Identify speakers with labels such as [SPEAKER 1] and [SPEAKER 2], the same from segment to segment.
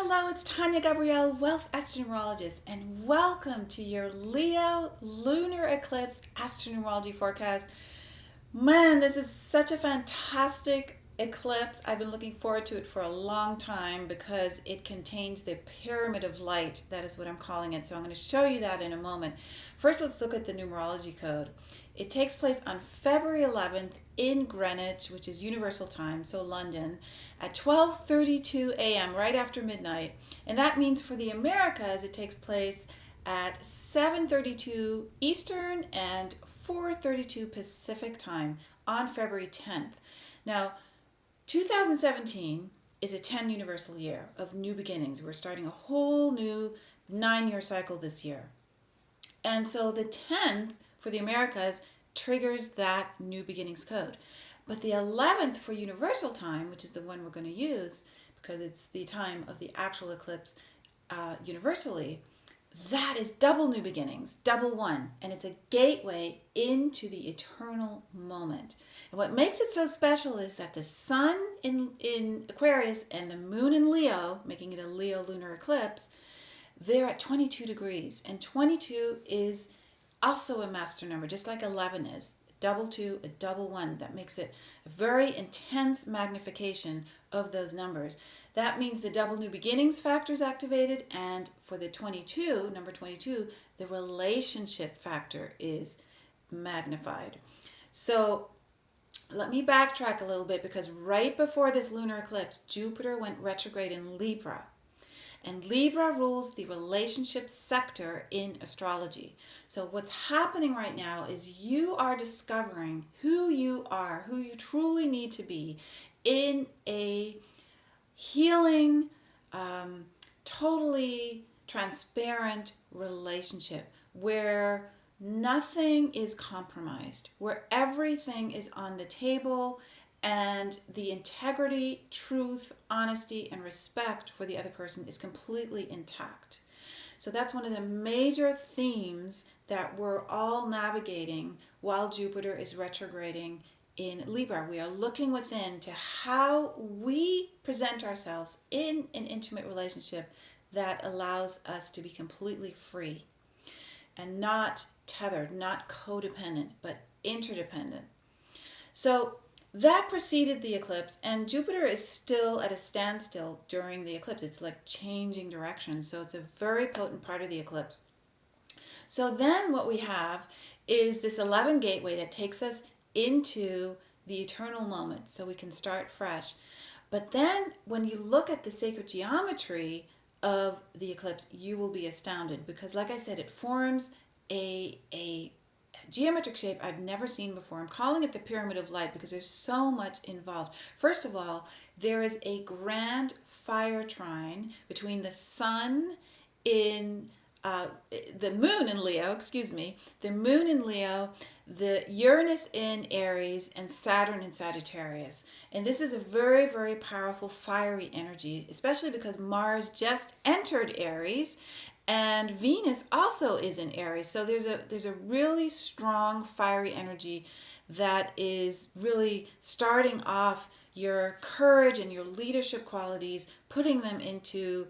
[SPEAKER 1] Hello, it's Tania Gabrielle, Wealth Astronumerologist, and welcome to your Leo Lunar Eclipse Astronumerology forecast. Man, this is such a fantastic eclipse. I've been looking forward to it for a long time because it contains the pyramid of light. That is what I'm calling it. So I'm going to show you that in a moment. First, let's look at the numerology code. It takes place on February 11th in Greenwich, which is Universal Time, so London, at 12:32 a.m., right after midnight. And that means for the Americas, it takes place at 7:32 Eastern and 4:32 Pacific Time on February 10th. Now, 2017 is a 10 universal year of new beginnings. We're starting a whole new 9-year cycle this year. And so the 10th for the Americas triggers that new beginnings code. But the 11th for universal time, which is the one we're going to use because it's the time of the actual eclipse universally, that is double new beginnings, double one. And it's a gateway into the eternal moment. And what makes it so special is that the sun in Aquarius and the moon in Leo, making it a Leo lunar eclipse, they're at 22 degrees. And 22 is also a master number, just like 11 is. Double two, a double one. That makes it a very intense magnification of those numbers. That means the double new beginnings factor is activated, and for the 22, number 22, the relationship factor is magnified. So let me backtrack a little bit, because right before this lunar eclipse, Jupiter went retrograde in Libra. And Libra rules the relationship sector in astrology. So what's happening right now is you are discovering who you are, who you truly need to be in a healing, totally transparent relationship where nothing is compromised, where everything is on the table, and the integrity, truth, honesty, and respect for the other person is completely intact. So that's one of the major themes that we're all navigating while Jupiter is retrograding in Libra. We are looking within to how we present ourselves in an intimate relationship that allows us to be completely free and not tethered, not codependent, but interdependent. So that preceded the eclipse, and Jupiter is still at a standstill during the eclipse. It's like changing direction, so it's a very potent part of the eclipse. So then what we have is this 11 gateway that takes us into the eternal moment, so we can start fresh. But then when you look at the sacred geometry of the eclipse, you will be astounded, because like I said, it forms a geometric shape I've never seen before. I'm calling it the pyramid of light because there's so much involved. First of all, there is a grand fire trine between the sun in the moon in Leo, the moon in Leo, the Uranus in Aries, and Saturn in Sagittarius. And this is a very, very powerful fiery energy, especially because Mars just entered Aries, and Venus also is in Aries. So there's a really strong fiery energy that is really starting off your courage and your leadership qualities, putting them into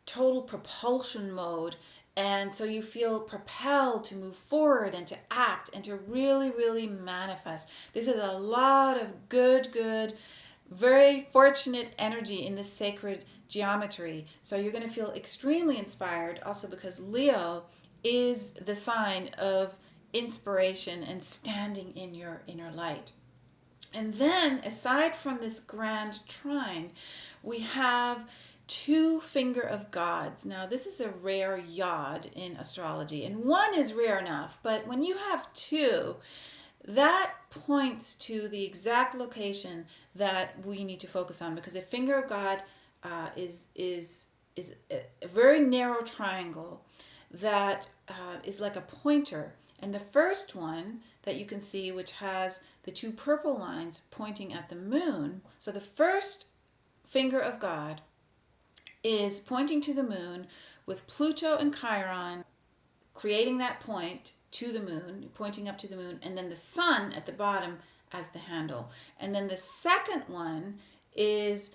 [SPEAKER 1] total propulsion mode. And so you feel propelled to move forward and to act and to really, really manifest. This is a lot of good, very fortunate energy in this sacred geometry. So you're going to feel extremely inspired, also because Leo is the sign of inspiration and standing in your inner light. And then, aside from this grand trine, we have two finger of gods. Now, this is a rare yod in astrology, and one is rare enough, but when you have two, that points to the exact location that we need to focus on, because a finger of God is a very narrow triangle that is like a pointer. And the first one that you can see, which has the two purple lines pointing at the moon, so the first finger of God is pointing to the moon with Pluto and Chiron creating that point to the moon, pointing up to the moon, and then the sun at the bottom as the handle. And then the second one is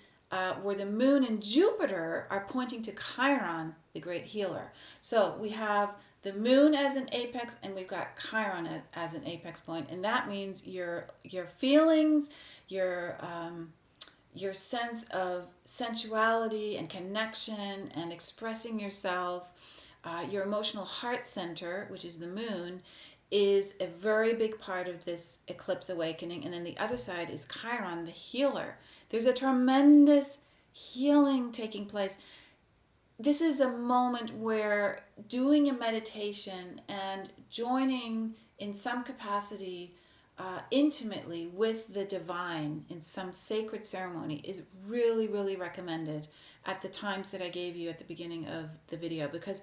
[SPEAKER 1] where the moon and Jupiter are pointing to Chiron, the great healer. So we have the moon as an apex, and we've got Chiron as an apex point, and that means your feelings, your sense of sensuality and connection and expressing yourself, your emotional heart center, which is the moon, is a very big part of this eclipse awakening. And then the other side is Chiron, the healer. There's a tremendous healing taking place. This is a moment where doing a meditation and joining in some capacity intimately with the divine in some sacred ceremony is really, really recommended at the times that I gave you at the beginning of the video, because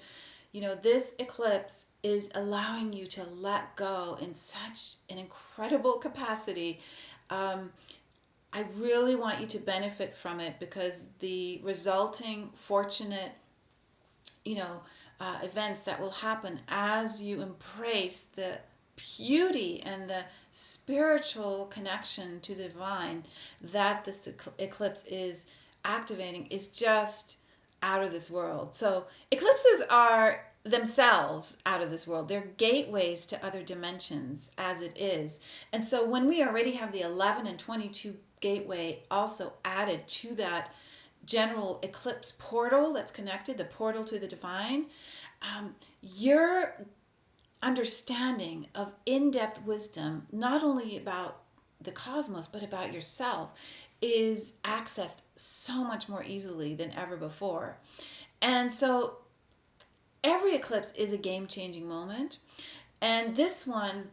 [SPEAKER 1] this eclipse is allowing you to let go in such an incredible capacity. I really want you to benefit from it, because the resulting fortunate, events that will happen as you embrace the beauty and the spiritual connection to the divine that this eclipse is activating is just out of this world. So eclipses are themselves out of this world. They're gateways to other dimensions as it is. And so when we already have the 11 and 22 gateway also added to that general eclipse portal that's connected, the portal to the divine, your understanding of in-depth wisdom, not only about the cosmos, but about yourself, is accessed so much more easily than ever before. And so every eclipse is a game-changing moment. And this one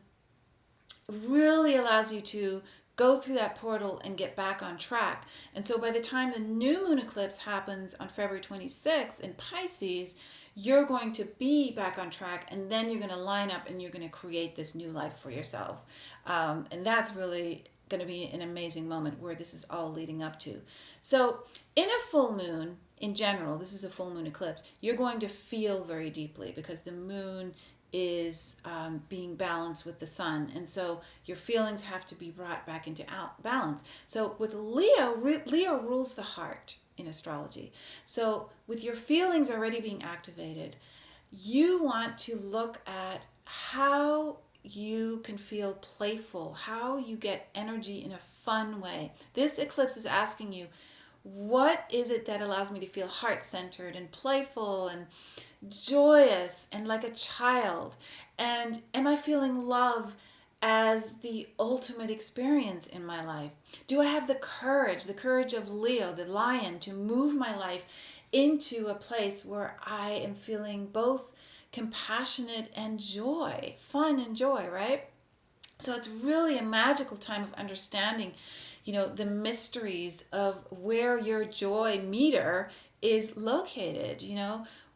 [SPEAKER 1] really allows you to go through that portal and get back on track. And so by the time the new moon eclipse happens on February 26th in Pisces, you're going to be back on track, and then you're going to line up and you're going to create this new life for yourself. And that's really going to be an amazing moment where this is all leading up to. So in a full moon, in general, this is a full moon eclipse, you're going to feel very deeply because the moon is being balanced with the sun. And so your feelings have to be brought back into balance. So with Leo rules the heart in astrology. So with your feelings already being activated, you want to look at how you can feel playful, how you get energy in a fun way. This eclipse is asking you, what is it that allows me to feel heart-centered and playful and joyous and like a child? And am I feeling love as the ultimate experience in my life? Do I have the courage of Leo, the lion, to move my life into a place where I am feeling both compassionate and joy, fun and joy, right? So it's really a magical time of understanding, the mysteries of where your joy meter is located.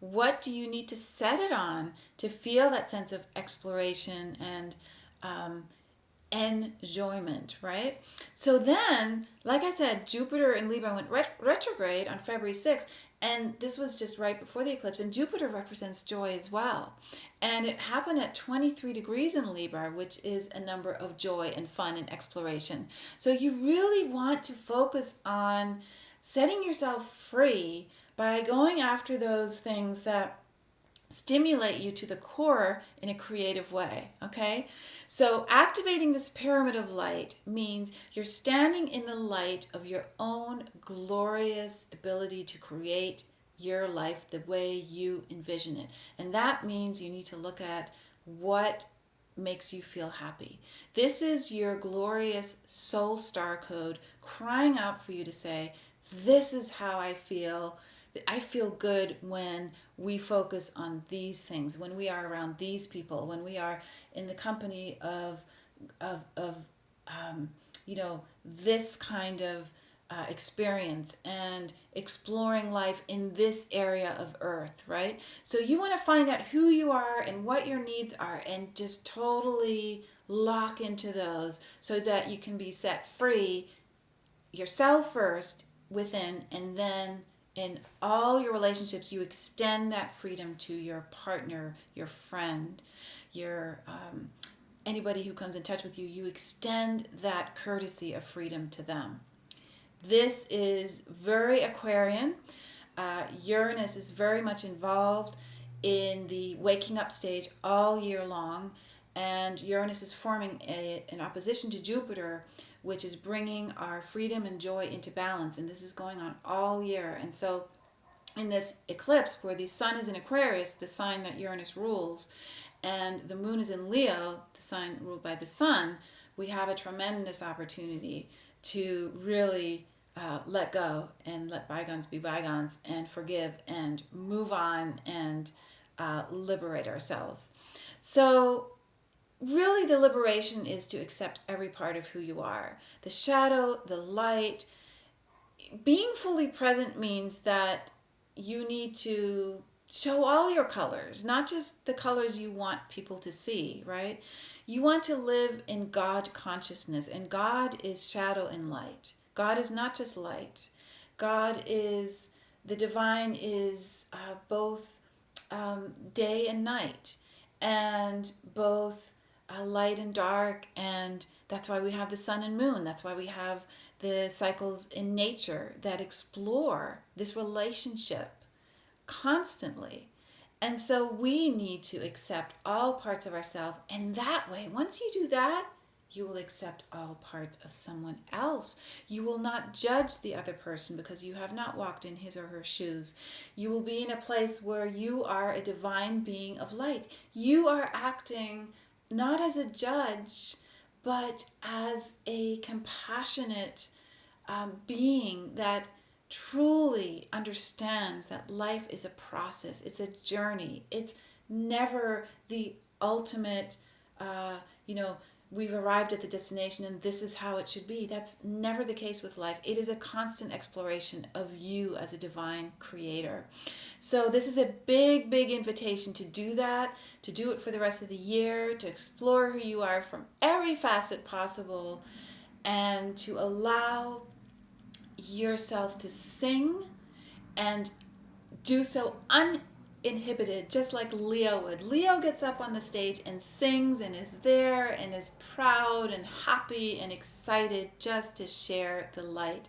[SPEAKER 1] What do you need to set it on to feel that sense of exploration and enjoyment, right? So then, like I said, Jupiter in Libra went retrograde on February 6th, and this was just right before the eclipse, and Jupiter represents joy as well. And it happened at 23 degrees in Libra, which is a number of joy and fun and exploration. So you really want to focus on setting yourself free by going after those things that stimulate you to the core in a creative way, okay? So activating this pyramid of light means you're standing in the light of your own glorious ability to create your life the way you envision it. And that means you need to look at what makes you feel happy. This is your glorious soul star code crying out for you to say, this is how I feel. I feel good when we focus on these things, when we are around these people, when we are in the company of this kind of experience and exploring life in this area of earth, right? So you want to find out who you are and what your needs are and just totally lock into those so that you can be set free yourself first within, and then in all your relationships, you extend that freedom to your partner, your friend, your anybody who comes in touch with you. You extend that courtesy of freedom to them. This is very Aquarian. Uranus is very much involved in the waking up stage all year long, and Uranus is forming an opposition to Jupiter, which is bringing our freedom and joy into balance, and this is going on all year. And so in this eclipse where the sun is in Aquarius, the sign that Uranus rules, and the moon is in Leo, the sign ruled by the sun, we have a tremendous opportunity to really let go and let bygones be bygones and forgive and move on and liberate ourselves. So really the liberation is to accept every part of who you are. The shadow, the light. Being fully present means that you need to show all your colors, not just the colors you want people to see, right? You want to live in God consciousness, and God is shadow and light. God is not just light. God is, the divine is both day and night, and both light and dark, and that's why we have the sun and moon. That's why we have the cycles in nature that explore this relationship constantly. And so we need to accept all parts of ourselves. And that way, once you do that, you will accept all parts of someone else. You will not judge the other person because you have not walked in his or her shoes. You will be in a place where you are a divine being of light. You are acting not as a judge, but as a compassionate being that truly understands that life is a process, it's a journey, it's never the ultimate, we've arrived at the destination and this is how it should be. That's never the case with life. It is a constant exploration of you as a divine creator. So this is a big, big invitation to do that, to do it for the rest of the year, to explore who you are from every facet possible, and to allow yourself to sing and do so uninhibited, just like Leo would. Leo gets up on the stage and sings and is there and is proud and happy and excited just to share the light.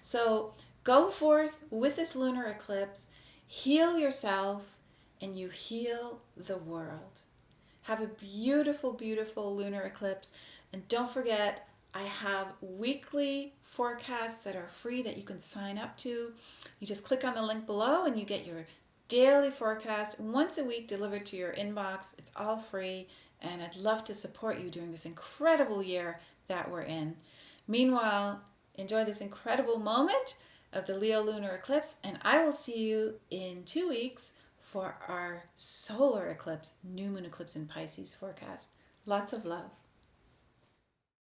[SPEAKER 1] So go forth with this lunar eclipse, heal yourself, and you heal the world. Have a beautiful, beautiful lunar eclipse. And don't forget, I have weekly forecasts that are free that you can sign up to. You just click on the link below and you get your daily forecast once a week delivered to your inbox. It's all free, and I'd love to support you during this incredible year that we're in. Meanwhile, enjoy this incredible moment of the Leo lunar eclipse, and I will see you in 2 weeks for our solar eclipse, new moon eclipse in Pisces forecast. Lots of love.